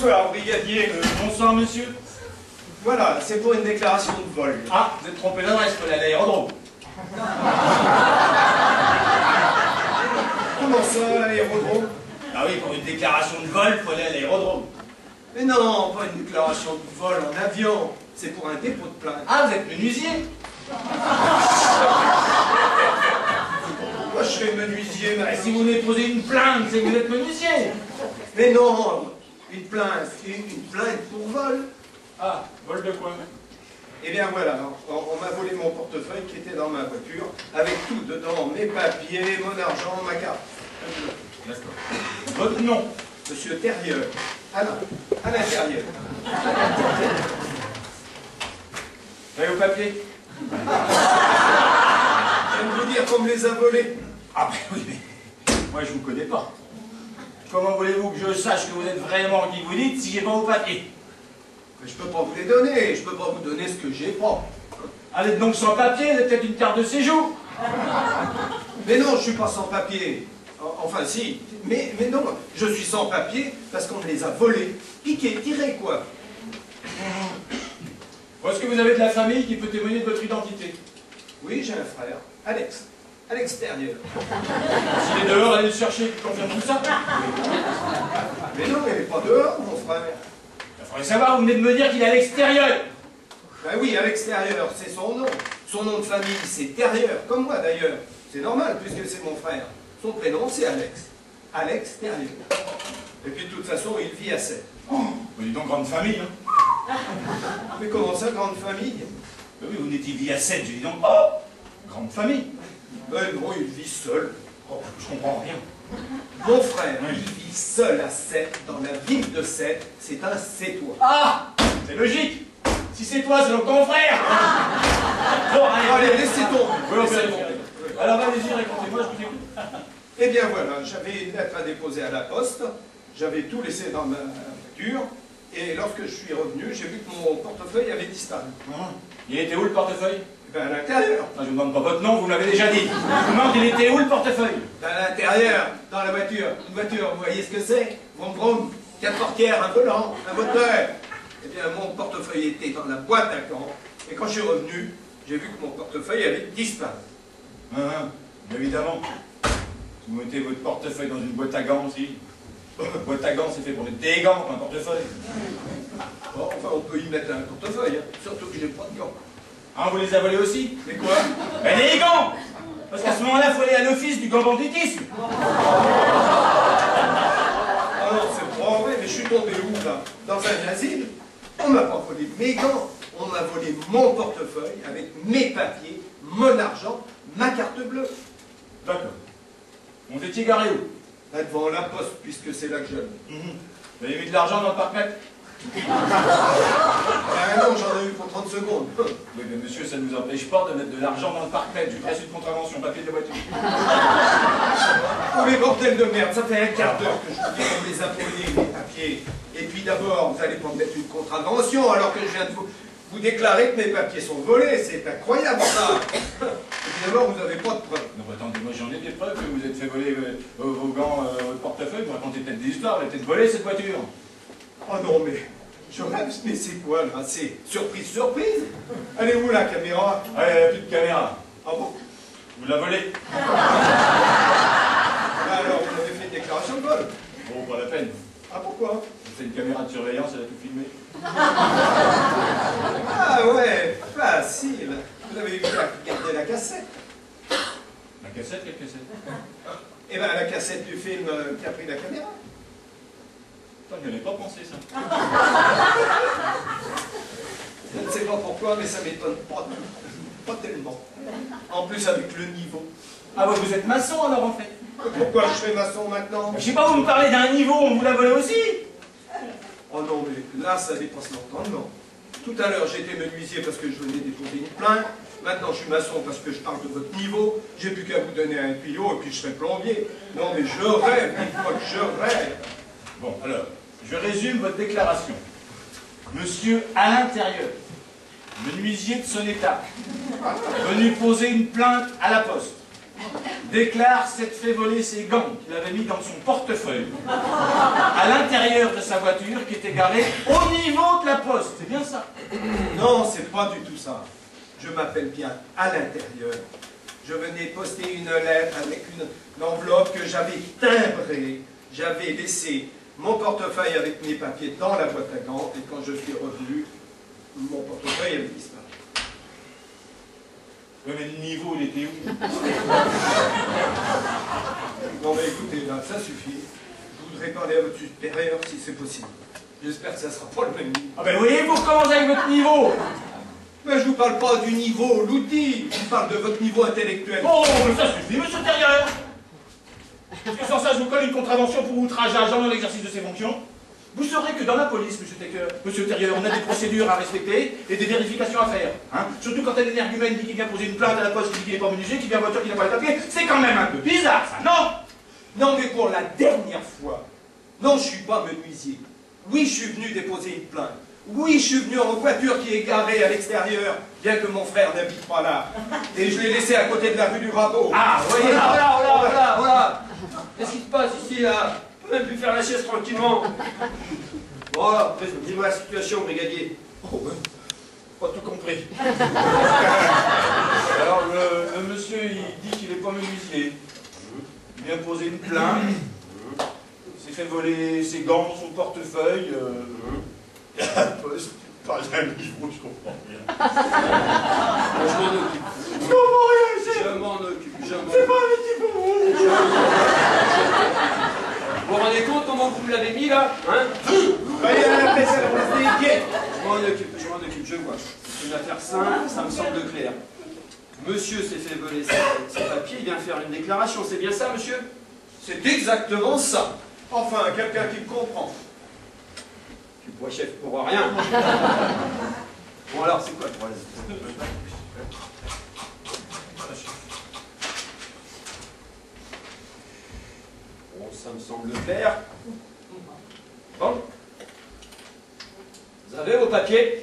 Bonsoir, brigadier. Bonsoir, monsieur. Voilà, c'est pour une déclaration de vol. Ah, vous êtes trompé d'adresse, faut aller à l'aérodrome. Comment ça, l'aérodrome? Ah oui, pour une déclaration de vol, faut aller à l'aérodrome. Mais non, pas une déclaration de vol en avion. C'est pour un dépôt de plainte. Ah, vous êtes menuisier? Moi, je serais menuisier, mais Si vous déposez une plainte, c'est que vous êtes menuisier. Mais non, une plainte pour vol. Ah, vol de quoi? Eh bien voilà, on m'a volé mon portefeuille qui était dans ma voiture, avec tout dedans, mes papiers, mon argent, ma carte. D'accord. Votre nom? Monsieur Terrieux. Ah non, à l'intérieur. Vous avez vos papiers? Je viens de vous dire qu'on me les a volés. Ah ben oui, mais moi je vous connais pas. Comment voulez-vous que je sache que vous êtes vraiment qui vous dites si j'ai pas vos papiers? Mais je peux pas vous les donner, je peux pas vous donner ce que j'ai pas. Allez donc sans papier, vous avez peut-être une carte de séjour. Mais non, je suis pas sans papier. Enfin si, mais non, je suis sans papier parce qu'on me les a volés, piqués, tirés quoi. Est-ce que vous avez de la famille qui peut témoigner de votre identité? Oui, j'ai un frère, Alex, à l'extérieur. S'il est dehors, allez le chercher, qui confirme tout ça. Mais non, il n'est pas dehors, mon frère. Il faudrait savoir, vous venez de me dire qu'il est à l'extérieur. Ben oui, à l'extérieur, c'est son nom. Son nom de famille, c'est Terrieur, comme moi d'ailleurs. C'est normal, puisque c'est mon frère. Son prénom, c'est Alex. Alex Terrieur. Et puis de toute façon, il vit à 7. Oh, vous dites donc grande famille, hein? Mais comment ça, grande famille? Ben oui, vous dites il vit à 7, je dis donc, oh, grande famille. Ben non, il vit seul. Oh, je comprends rien. Mon frère, Oui. il vit seul à 7, dans la ville de 7. C'est un Sétois. Ah, c'est logique. Si c'est toi, c'est donc ton frère. Bon, Allez, laissez tomber. Oui, on Laissez peut tomber. aller. Alors allez-y, racontez-moi, je vous écoute. Eh bien voilà, j'avais une lettre à déposer à la poste. J'avais tout laissé dans ma voiture. Et lorsque je suis revenu, j'ai vu que mon portefeuille avait disparu. Il était où le portefeuille? Ben à l'intérieur. Je ne vous demande pas votre nom, vous me l'avez déjà dit. Je vous demande il était où le portefeuille? Ben à l'intérieur, dans la voiture. Une voiture, vous voyez ce que c'est? Vroom vroom, 4 portières, un volant, un moteur. Eh bien mon portefeuille était dans la boîte à gants. Et quand je suis revenu, j'ai vu que mon portefeuille avait disparu. Évidemment. Vous mettez votre portefeuille dans une boîte à gants aussi. Boîte à gants, c'est fait pour mettre des gants, pas un portefeuille. Bon, enfin, on peut y mettre un portefeuille, hein. Surtout que j'ai pas de gants. Ah, vous les avez volés aussi? Mais quoi? Ben les gants! Parce qu'à ce moment-là, il faut aller à l'office du gant banditisme. Ah non, c'est pas vrai, mais je suis tombé où, là? Dans un asile? On m'a pas volé mes gants, on m'a volé mon portefeuille avec mes papiers, mon argent, ma carte bleue. D'accord. Vous étiez garé où? Là devant la poste, puisque c'est là que j'habite. Vous avez mis de l'argent dans le parc-mètre? Ah non, j'en ai eu pour 30 secondes. Oui, mais monsieur, ça ne nous empêche pas de mettre de l'argent dans le parc-mètre. Je passe une contravention, papier de voiture. Oh mais bordel de merde, ça fait un quart d'heure que je vous dis qu'on les a volés, les papiers. Et puis d'abord, vous allez pas me mettre une contravention alors que je viens de vous déclarer que mes papiers sont volés. C'est incroyable ça. Évidemment, vous n'avez pas de preuves. Non, bah, attendez, moi j'en ai des preuves que vous êtes fait voler vos gants, votre portefeuille. Vous racontez peut-être des histoires, vous avez peut-être volé cette voiture. Oh non, mais je rêve, mais c'est quoi là? C'est surprise, surprise? Elle est où la caméra? Ah, il n'y a plus de caméra. Ah bon? Vous la volez? Alors, vous avez fait une déclaration de vol? Bon, pas la peine. Ah pourquoi? C'est une caméra de surveillance, elle a tout filmé. Ah ouais, facile. Vous avez eu qu'à garder la cassette. La cassette, quelle cassette? Eh bien, la cassette du film qui a pris la caméra. Je n'y avais pas pensé, ça. Je ne sais pas pourquoi, mais ça m'étonne pas tellement. En plus, avec le niveau. Ah, bah, vous êtes maçon alors en fait? Pourquoi je fais maçon maintenant? Je sais pas, vous me parlez d'un niveau, on vous l'a volé aussi? Oh non, mais là, ça dépasse l'entendement. Tout à l'heure, j'étais menuisier parce que je venais déposer une plainte. Maintenant, je suis maçon parce que je parle de votre niveau. J'ai plus qu'à vous donner un tuyau et puis je serai plombier. Non, mais je rêve, dites-moi que je rêve. Bon, alors, je résume votre déclaration. Monsieur à l'intérieur, menuisier de son état, venu poser une plainte à la poste. déclare s'être fait voler ses gants qu'il avait mis dans son portefeuille à l'intérieur de sa voiture qui était garée au niveau de la poste. C'est bien ça? Non, c'est pas du tout ça. Je m'appelle bien à l'intérieur. Je venais poster une lettre avec une enveloppe que j'avais timbrée. J'avais laissé mon portefeuille avec mes papiers dans la boîte à gants et quand je suis revenu, mon portefeuille avait disparu. Oui, mais le niveau, il était où? Non mais écoutez, là, ça suffit. Je voudrais parler à votre supérieur si c'est possible. J'espère que ça sera pas le même niveau. Ah ben oui, vous recommencez avec votre niveau. Mais je vous parle pas du niveau, l'outil. Je vous parle de votre niveau intellectuel. Oh, mais ça suffit, monsieur le Terrier. Parce que sans ça, je vous colle une contravention pour outrage à agent dans l'exercice de ses fonctions. Vous saurez que dans la police, monsieur Terrier, on a des procédures à respecter et des vérifications à faire. Hein. Surtout quand un énergumène dit qu'il vient poser une plainte à la poste, qui dit qu'il n'est pas menuisier, qui vient en voiture, qui n'a pas les papiers, c'est quand même un peu bizarre, ça, non? Non, mais pour la dernière fois, non, je suis pas menuisier. Oui, je suis venu déposer une plainte. Oui, je suis venu en voiture qui est garée à l'extérieur, bien que mon frère n'habite pas là. Et je l'ai laissé à côté de la rue du Rabot. Ah, vous voyez, Voilà. Qu'est-ce qui se passe ici, là? On peut même plus faire la sieste tranquillement. Voilà, dis-moi la situation, brigadier. Oh, pas tout compris. Alors, le monsieur, il dit qu'il n'est pas menuisier. Il vient poser une plainte. Il s'est fait voler ses gants, son portefeuille. Pas un niveau, je comprends rien. Je m'en occupe. Je comprends rien, Je m'en occupe. c'est pas un métier pour vous. Vous vous rendez compte comment vous me l'avez mis, là? Hein? Voyez à la place à la place des pieds. Je m'en occupe, je vois. C'est une affaire simple, ça me semble clair. Monsieur s'est fait voler ses papiers, il vient faire une déclaration, c'est bien ça, monsieur? C'est exactement ça. Enfin, quelqu'un qui me comprend. Tu bois chef pour rien. Bon alors, c'est quoi le problème? Bon, ça me semble clair. Bon. Vous avez vos papiers?